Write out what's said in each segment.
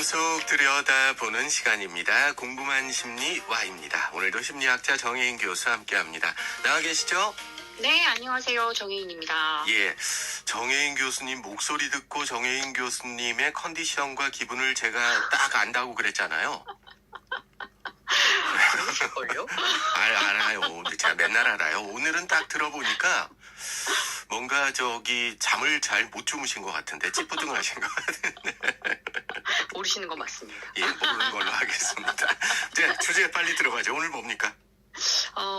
쏙쏙 들여다보는 시간입니다. 궁금한 심리 Y입니다. 오늘도 심리학자 정혜인 교수 함께합니다. 나와 계시죠? 네, 안녕하세요. 정혜인입니다. 예, 정혜인 교수님 목소리 듣고 정혜인 교수님의 컨디션과 기분을 제가 딱 안다고 그랬잖아요. 그러실걸요? 알아요. 제가 맨날 알아요. 오늘은 딱 들어보니까 뭔가 잠을 잘 못 주무신 것 같은데 찌뿌둥하신 것 같은데. 모르시는 거 맞습니다. 예, 모르는 걸로 하겠습니다. 네, 주제 빨리 들어가죠. 오늘 뭡니까?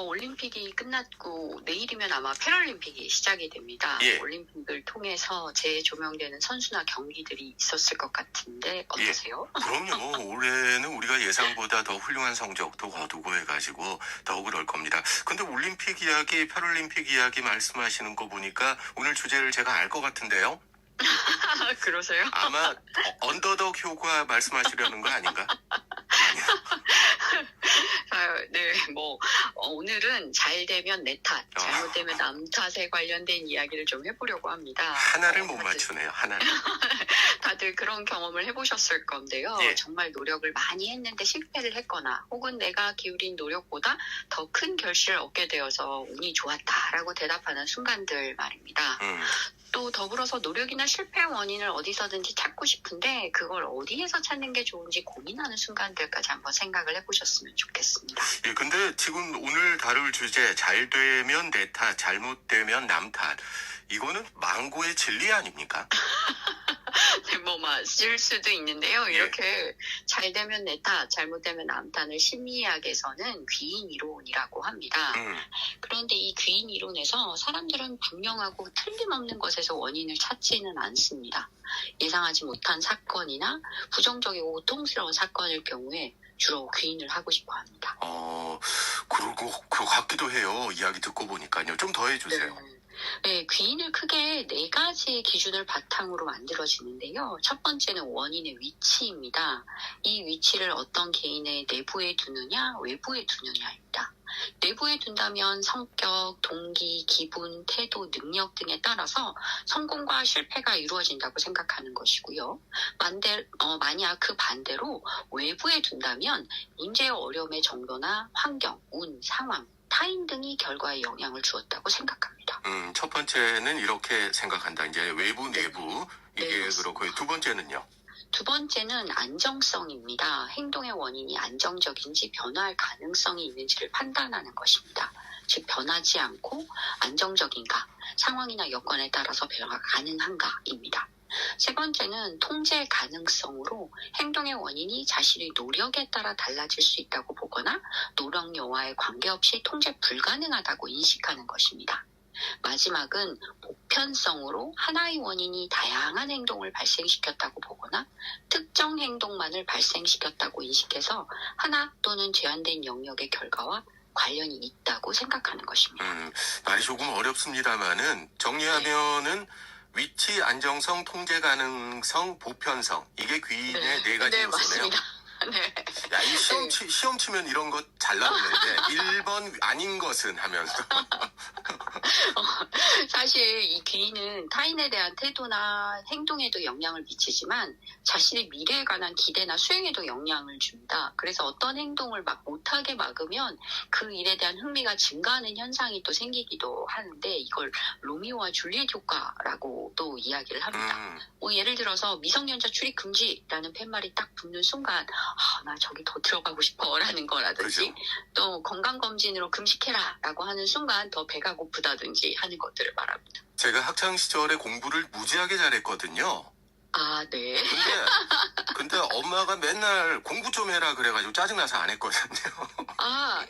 올림픽이 끝났고 내일이면 아마 패럴림픽이 시작이 됩니다. 예. 올림픽을 통해서 재조명되는 선수나 경기들이 있었을 것 같은데 어떠세요? 그럼요. 올해는 우리가 예상보다 더 훌륭한 성적도 거두고 해가지고 더 그럴 겁니다. 근데 올림픽 이야기, 패럴림픽 이야기 말씀하시는 거 보니까 오늘 주제를 제가 알 것 같은데요. 그러세요? 아마 언더독 효과 말씀하시려는 거 아닌가? 네, 오늘은 잘 되면 내 탓, 잘못되면 남 탓에 관련된 이야기를 좀 해보려고 합니다. 하나를 못 맞추네요. 하나를. 다들 그런 경험을 해보셨을 건데요. 예. 정말 노력을 많이 했는데 실패를 했거나 혹은 내가 기울인 노력보다 더 큰 결실을 얻게 되어서 운이 좋았다라고 대답하는 순간들 말입니다. 또 더불어서 노력이나 실패의 원인을 어디서든지 찾고 싶은데 그걸 어디에서 찾는 게 좋은지 고민하는 순간들까지 한번 생각을 해보셨으면 좋겠습니다. 예, 근데 지금 오늘 다룰 주제 잘 되면 내 탓, 잘못되면 남 탓. 이거는 망고의 진리 아닙니까? 쓸 수도 있는데요. 예. 이렇게 잘 되면 내 탓, 잘못되면 남 탓을 심리학에서는 귀인 이론이라고 합니다. 그런데 이 귀인 이론에서 사람들은 분명하고 틀림없는 것에서 원인을 찾지는 않습니다. 예상하지 못한 사건이나 부정적이고 고통스러운 사건일 경우에 주로 귀인을 하고 싶어 합니다. 그러고 그 같기도 해요. 이야기 듣고 보니까요. 좀 더 해주세요. 네, 귀인을 크게 4가지의 기준을 바탕으로 만들어지는데요. 첫 번째는 원인의 위치입니다. 이 위치를 어떤 개인의 내부에 두느냐, 외부에 두느냐입니다. 내부에 둔다면 성격, 동기, 기분, 태도, 능력 등에 따라서 성공과 실패가 이루어진다고 생각하는 것이고요. 만약 그 반대로 외부에 둔다면 문제의 어려움의 정도나 환경, 운, 상황, 타인 등이 결과에 영향을 주었다고 생각합니다. 첫 번째는 이렇게 생각한다. 이제 외부, 내부. 이게 네, 그렇고요. 두 번째는요? 두 번째는 안정성입니다. 행동의 원인이 안정적인지 변화할 가능성이 있는지를 판단하는 것입니다. 즉 변하지 않고 안정적인가, 상황이나 여건에 따라서 변화가 가능한가입니다. 세 번째는 통제 가능성으로 행동의 원인이 자신의 노력에 따라 달라질 수 있다고 보거나 노력 여하에 관계없이 통제 불가능하다고 인식하는 것입니다. 마지막은 보편성으로 하나의 원인이 다양한 행동을 발생시켰다고 보거나 특정 행동만을 발생시켰다고 인식해서 하나 또는 제한된 영역의 결과와 관련이 있다고 생각하는 것입니다. 말이 조금 어렵습니다만은 정리하면은 위치, 안정성, 통제 가능성, 보편성. 이게 귀인의 네 가지 요소네요. 맞습니다. 네. 야, 이 시험 치면 이런 거 잘 나오는데 1번 아닌 것은 하면서 사실 이 귀인은 타인에 대한 태도나 행동에도 영향을 미치지만 자신의 미래에 관한 기대나 수행에도 영향을 줍니다. 그래서 어떤 행동을 못하게 막으면 그 일에 대한 흥미가 증가하는 현상이 또 생기기도 하는데 이걸 로미오와 줄리엣 효과라고 또 이야기를 합니다. 예를 들어서 미성년자 출입 금지라는 팻말이 딱 붙는 순간 나 저기 더 들어가고 싶어 라는 거라든지 그죠? 또 건강검진으로 금식해라 라고 하는 순간 더 배가 고프다든지 하는 것들을 말합니다. 제가 학창 시절에 공부를 무지하게 잘했거든요. 네. 근데 엄마가 맨날 공부 좀 해라 그래가지고 짜증나서 안 했거든요.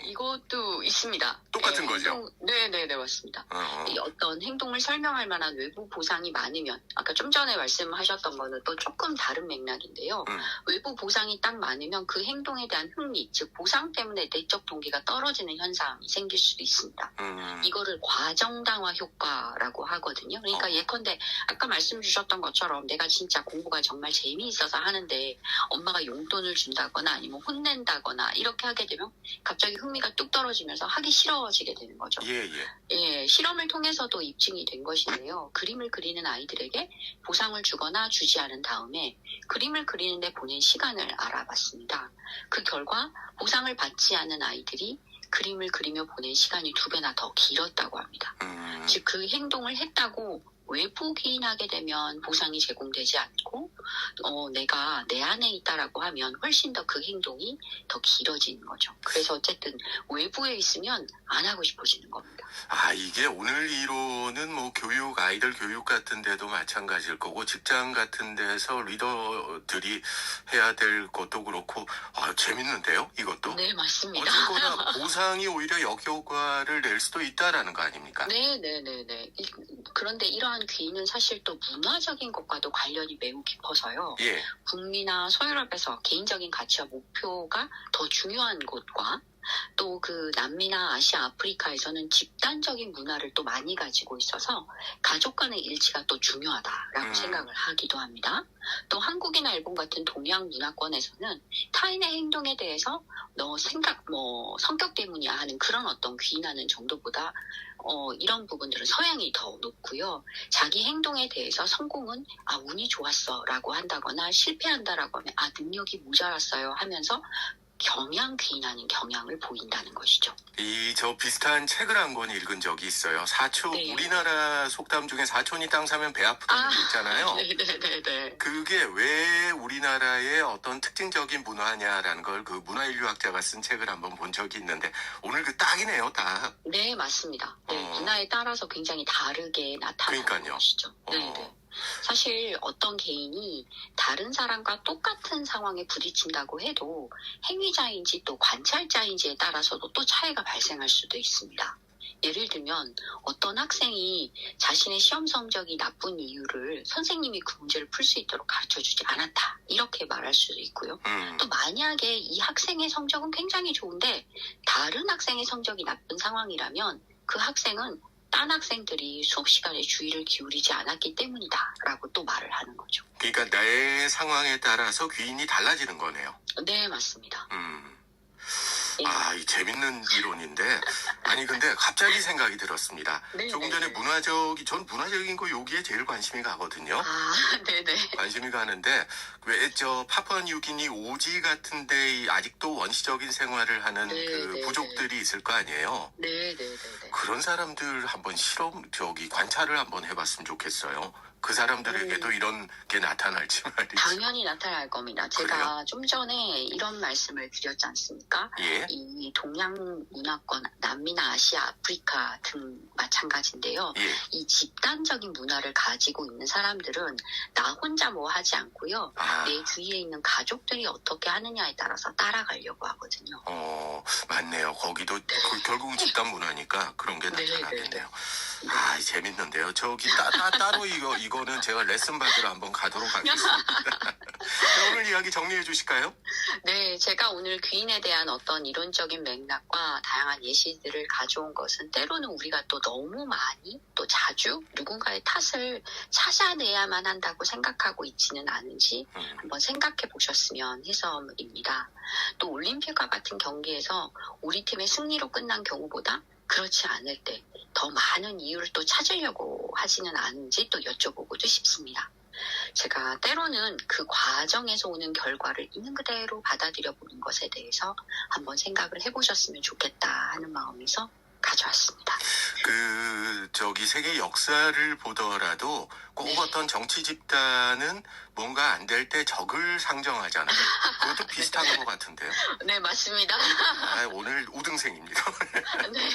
이것도 있습니다. 똑같은 거죠? 네, 맞습니다. 이 어떤 행동을 설명할 만한 외부 보상이 많으면, 아까 좀 전에 말씀하셨던 거는 또 조금 다른 맥락인데요. 외부 보상이 딱 많으면 그 행동에 대한 흥미, 즉 보상 때문에 내적 동기가 떨어지는 현상이 생길 수도 있습니다. 이거를 과정당화 효과라고 하거든요. 그러니까 예컨대 아까 말씀 주셨던 것처럼 내가 진짜 공부가 정말 재미있어서 하는데 엄마가 용돈을 준다거나 아니면 혼낸다거나 이렇게 하게 되면 갑자기 흥미가 뚝 떨어지면서 하기 싫어 길어지게 되는 거죠. 예, 예. 예, 실험을 통해서도 입증이 된 것인데요. 그림을 그리는 아이들에게 보상을 주거나 주지 않은 다음에 그림을 그리는데 보낸 시간을 알아봤습니다. 그 결과 보상을 받지 않은 아이들이 그림을 그리며 보낸 시간이 2배나 더 길었다고 합니다. 즉, 그 행동을 했다고 외부 기인하게 되면 보상이 제공되지 않고 내가 내 안에 있다라고 하면 훨씬 더 그 행동이 더 길어지는 거죠. 그래서 어쨌든 외부에 있으면 안 하고 싶어지는 겁니다. 이게 오늘 이론은 뭐 교육, 아이들 교육 같은 데도 마찬가지일 거고 직장 같은 데서 리더들이 해야 될 것도 그렇고 재밌는데요, 이것도? 네, 맞습니다. 어쨌거나 보상이 오히려 역효과를 낼 수도 있다라는 거 아닙니까? 네. 그런데 이러한 귀는 사실 또 문화적인 것과도 관련이 매우 깊어서요. 예. 북미나 서유럽에서 개인적인 가치와 목표가 더 중요한 곳과 또 그 남미나 아시아, 아프리카에서는 집단적인 문화를 또 많이 가지고 있어서 가족 간의 일치가 또 중요하다라고 생각을 하기도 합니다. 또 한국이나 일본 같은 동양 문화권에서는 타인의 행동에 대해서 성격 때문이야 하는 그런 어떤 귀인하는 정도보다 이런 부분들은 서양이 더 높고요. 자기 행동에 대해서 성공은 운이 좋았어라고 한다거나 실패한다라고 하면 능력이 모자랐어요 하면서 경향귀인하는 경향을 보인다는 것이죠. 저 비슷한 책을 한 권 읽은 적이 있어요. 네. 우리나라 속담 중에 사촌이 땅 사면 배 아프다는 게 있잖아요. 네네네. 그게 왜 우리나라의 어떤 특징적인 문화냐라는 걸 그 문화인류학자가 쓴 책을 한번 본 적이 있는데 오늘 그 딱이네요, 딱. 네, 맞습니다. 네, 문화에 따라서 굉장히 다르게 나타나는 그러니까요. 것이죠. 네네. 사실 어떤 개인이 다른 사람과 똑같은 상황에 부딪힌다고 해도 행위자인지 또 관찰자인지에 따라서도 또 차이가 발생할 수도 있습니다. 예를 들면 어떤 학생이 자신의 시험 성적이 나쁜 이유를 선생님이 그 문제를 풀 수 있도록 가르쳐주지 않았다 이렇게 말할 수도 있고요. 또 만약에 이 학생의 성적은 굉장히 좋은데 다른 학생의 성적이 나쁜 상황이라면 그 학생은 딴 학생들이 수업 시간에 주의를 기울이지 않았기 때문이다 라고 또 말을 하는 거죠. 그러니까 내 상황에 따라서 귀인이 달라지는 거네요. 네, 맞습니다. 네. 이 재밌는 이론인데 근데 갑자기 생각이 들었습니다. 네, 조금 전에 전 문화적인 거 여기에 제일 관심이 가거든요. 네네. 관심이 가는데 왜 파푸아뉴기니 오지 같은데 아직도 원시적인 생활을 하는 부족들이 있을 거 아니에요. 네네네. 그런 사람들 한번 관찰을 한번 해봤으면 좋겠어요. 그 사람들에게도 이런 게 나타날지 말이지. 당연히 나타날 겁니다. 제가 그래요? 좀 전에 이런 말씀을 드렸지 않습니까? 예. 이 동양 문화권, 남미나 아시아, 아프리카 등 마찬가지인데요. 예. 이 집단적인 문화를 가지고 있는 사람들은 나 혼자 뭐 하지 않고요. 내 주위에 있는 가족들이 어떻게 하느냐에 따라서 따라가려고 하거든요. 맞네요. 거기도 결국은 집단 문화니까 그런 게 나타나겠네요. 재밌는데요. 따로 이거는 제가 레슨 받으러 한번 가도록 하겠습니다. 자, 오늘 이야기 정리해 주실까요? 네, 제가 오늘 귀인에 대한 어떤 이론적인 맥락과 다양한 예시들을 가져온 것은 때로는 우리가 또 너무 많이 또 자주 누군가의 탓을 찾아내야만 한다고 생각하고 있지는 않은지 한번 생각해 보셨으면 해서입니다. 또 올림픽과 같은 경기에서 우리 팀의 승리로 끝난 경우보다 그렇지 않을 때 더 많은 이유를 또 찾으려고 하지는 않은지 또 여쭤보고도 싶습니다. 제가 때로는 그 과정에서 오는 결과를 있는 그대로 받아들여 보는 것에 대해서 한번 생각을 해보셨으면 좋겠다 하는 마음에서 가져왔습니다. 세계 역사를 보더라도 꼭 어떤 정치 집단은 뭔가 안 될 때 적을 상정하잖아요. 그것도 비슷한 것 같은데요. 네, 맞습니다. 오늘 우등생입니다. 네.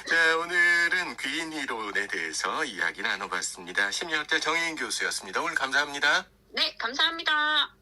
자, 오늘은 귀인 이론에 대해서 이야기 나눠봤습니다. 심리학자 정혜인 교수였습니다. 오늘 감사합니다. 네, 감사합니다.